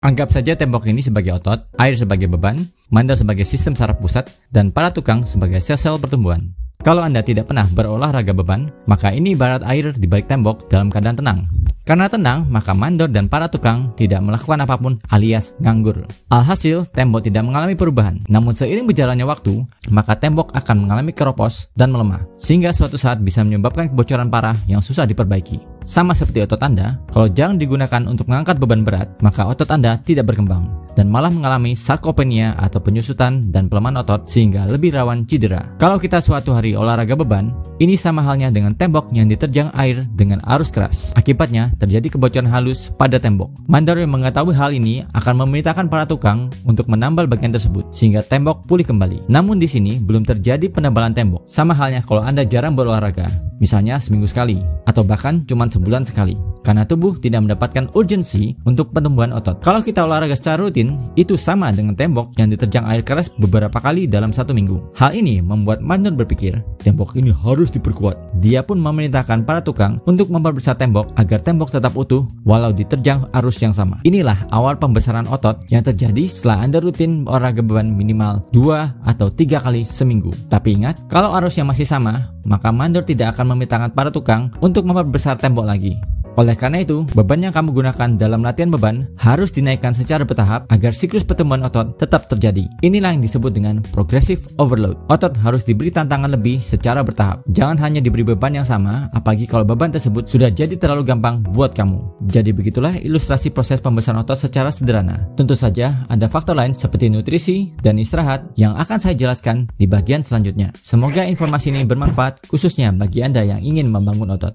Anggap saja tembok ini sebagai otot, air sebagai beban, mandor sebagai sistem saraf pusat, dan para tukang sebagai sel-sel pertumbuhan. Kalau Anda tidak pernah berolahraga beban, maka ini ibarat air di balik tembok dalam keadaan tenang. Karena tenang, maka mandor dan para tukang tidak melakukan apapun alias nganggur. Alhasil, tembok tidak mengalami perubahan. Namun seiring berjalannya waktu, maka tembok akan mengalami keropos dan melemah, sehingga suatu saat bisa menyebabkan kebocoran parah yang susah diperbaiki. Sama seperti otot Anda, kalau jarang digunakan untuk mengangkat beban berat, maka otot Anda tidak berkembang dan malah mengalami sarkopenia atau penyusutan dan pelemahan otot sehingga lebih rawan cedera. Kalau kita suatu hari olahraga beban, ini sama halnya dengan tembok yang diterjang air dengan arus keras. Akibatnya, terjadi kebocoran halus pada tembok. Mandor yang mengetahui hal ini akan memerintahkan para tukang untuk menambal bagian tersebut sehingga tembok pulih kembali. Namun di sini belum terjadi penambalan tembok. Sama halnya kalau Anda jarang berolahraga, misalnya seminggu sekali atau bahkan cuma sebulan sekali. Karena tubuh tidak mendapatkan urgensi untuk pertumbuhan otot. Kalau kita olahraga secara rutin, itu sama dengan tembok yang diterjang air keras beberapa kali dalam satu minggu. Hal ini membuat mandor berpikir, tembok ini harus diperkuat. Dia pun memerintahkan para tukang untuk memperbesar tembok agar tembok tetap utuh walau diterjang arus yang sama. Inilah awal pembesaran otot yang terjadi setelah Anda rutin olahraga beban minimal 2 atau 3 kali seminggu. Tapi ingat, kalau arusnya masih sama, maka mandor tidak akan memerintahkan para tukang untuk memperbesar tembok lagi. Oleh karena itu, beban yang kamu gunakan dalam latihan beban harus dinaikkan secara bertahap agar siklus pertumbuhan otot tetap terjadi. Inilah yang disebut dengan progressive overload. Otot harus diberi tantangan lebih secara bertahap. Jangan hanya diberi beban yang sama, apalagi kalau beban tersebut sudah jadi terlalu gampang buat kamu. Jadi begitulah ilustrasi proses pembesaran otot secara sederhana. Tentu saja ada faktor lain seperti nutrisi dan istirahat yang akan saya jelaskan di bagian selanjutnya. Semoga informasi ini bermanfaat khususnya bagi Anda yang ingin membangun otot.